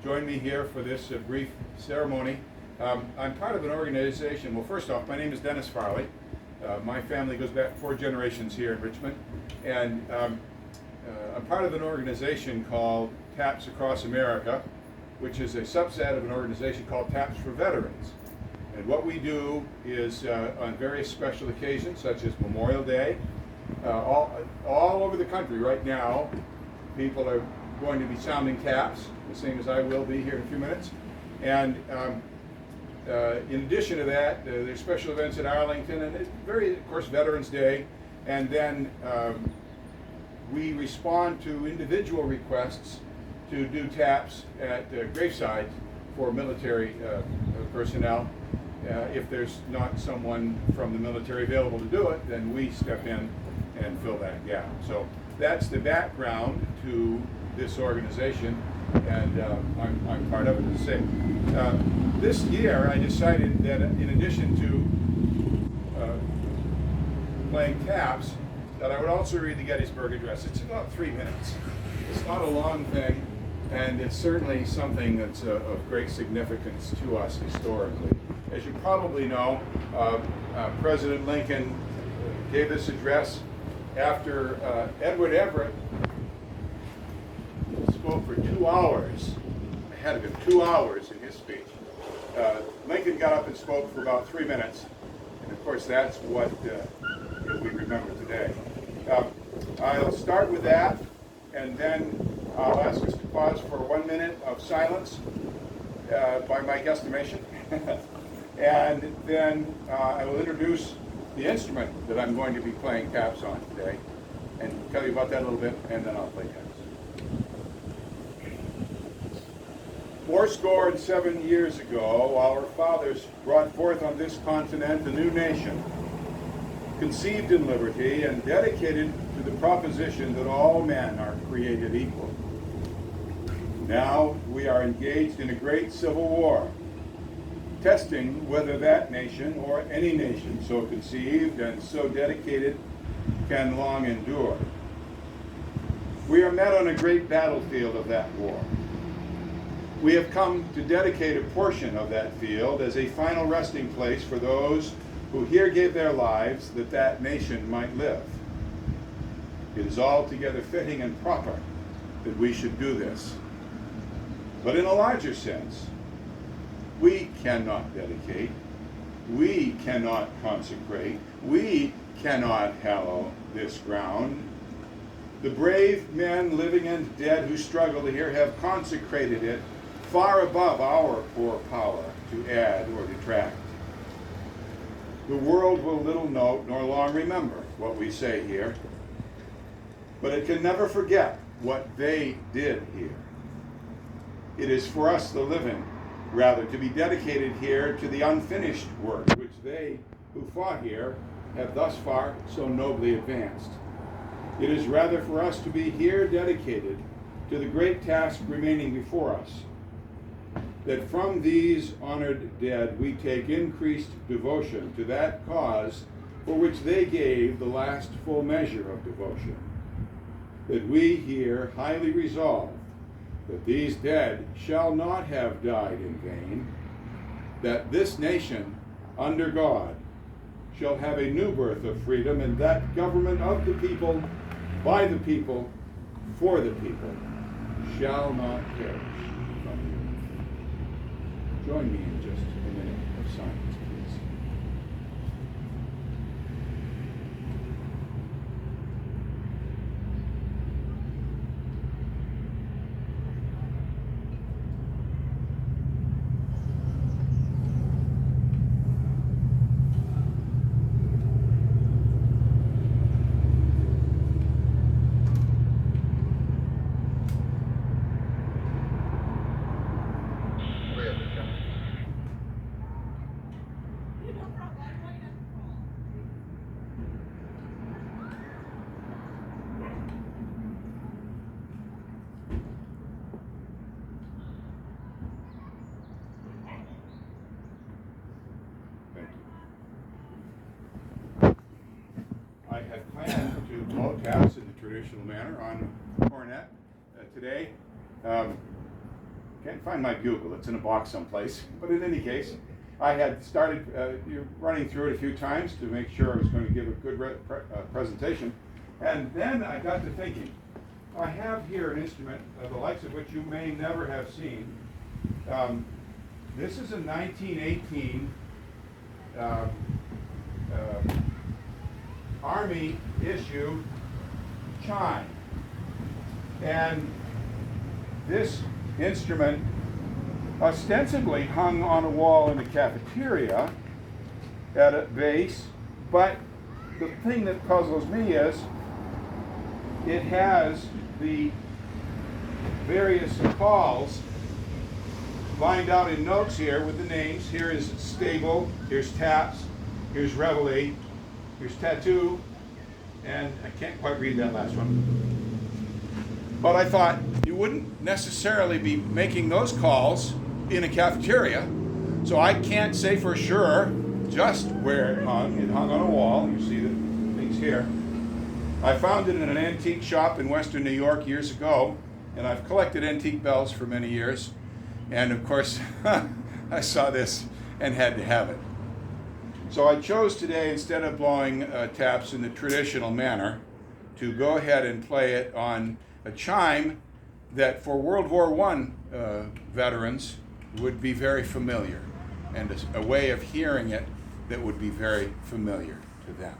join me here for this brief ceremony. I'm part of an organization. Well, first off, my name is Dennis Farley. My family goes back 4 generations here in Richmond, and I'm part of an organization called TAPS Across America, which is a subset of an organization called TAPS for Veterans. And what we do is on various special occasions, such as Memorial Day, all over the country right now, people are going to be sounding taps, the same as I will be here in a few minutes. And in addition to that, there's special events at Arlington, and of course, Veterans Day. And then we respond to individual requests to do taps at gravesites for military personnel. If there's not someone from the military available to do it, then we step in and fill that gap. So that's the background to this organization, and I'm part of it, as I say. This year I decided that in addition to playing taps, that I would also read the Gettysburg Address. It's about 3 minutes. It's not a long thing, and it's certainly something that's of great significance to us historically. As you probably know, President Lincoln gave this address after Edward Everett spoke for 2 hours. It had to be 2 hours in his speech. Lincoln got up and spoke for about 3 minutes, and of course that's what we remember today. I'll start with that, and then I'll ask us to pause for 1 minute of silence by my guesstimation. And then I will introduce the instrument that I'm going to be playing taps on today, and tell you about that a little bit, and then I'll play taps. 87 years ago, our fathers brought forth on this continent a new nation, conceived in liberty and dedicated to the proposition that all men are created equal. Now we are engaged in a great civil war, testing whether that nation or any nation so conceived and so dedicated can long endure. We are met on a great battlefield of that war. We have come to dedicate a portion of that field as a final resting place for those who here gave their lives that that nation might live. It is altogether fitting and proper that we should do this. But in a larger sense, we cannot dedicate, we cannot consecrate, we cannot hallow this ground. The brave men, living and dead, who struggle here have consecrated it far above our poor power to add or detract. The world will little note nor long remember what we say here, but it can never forget what they did here. It is for us, the living, rather, to be dedicated here to the unfinished work which they who fought here have thus far so nobly advanced. It is rather for us to be here dedicated to the great task remaining before us, that from these honored dead we take increased devotion to that cause for which they gave the last full measure of devotion, that we here highly resolve that these dead shall not have died in vain, that this nation, under God, shall have a new birth of freedom, and that government of the people, by the people, for the people, shall not perish from the earth. Join me in just a minute of silence, please. taps in the traditional manner on cornet today. Can't find my bugle. It's in a box someplace. But in any case, I had started running through it a few times to make sure I was going to give a good presentation. And then I got to thinking, I have here an instrument, the likes of which you may never have seen. This is a 1918 Army issue chime. And this instrument ostensibly hung on a wall in the cafeteria at a base, but the thing that puzzles me is it has the various calls lined out in notes here with the names. Here is stable, here's taps, here's reveille, here's tattoo, and I can't quite read that last one. But I thought you wouldn't necessarily be making those calls in a cafeteria, so I can't say for sure just where it hung. It hung on a wall. You see the things here. I found it in an antique shop in Western New York years ago, and I've collected antique bells for many years. And of course, I saw this and had to have it. So I chose today, instead of blowing taps in the traditional manner, to go ahead and play it on a chime that for World War I veterans would be very familiar, and a way of hearing it that would be very familiar to them.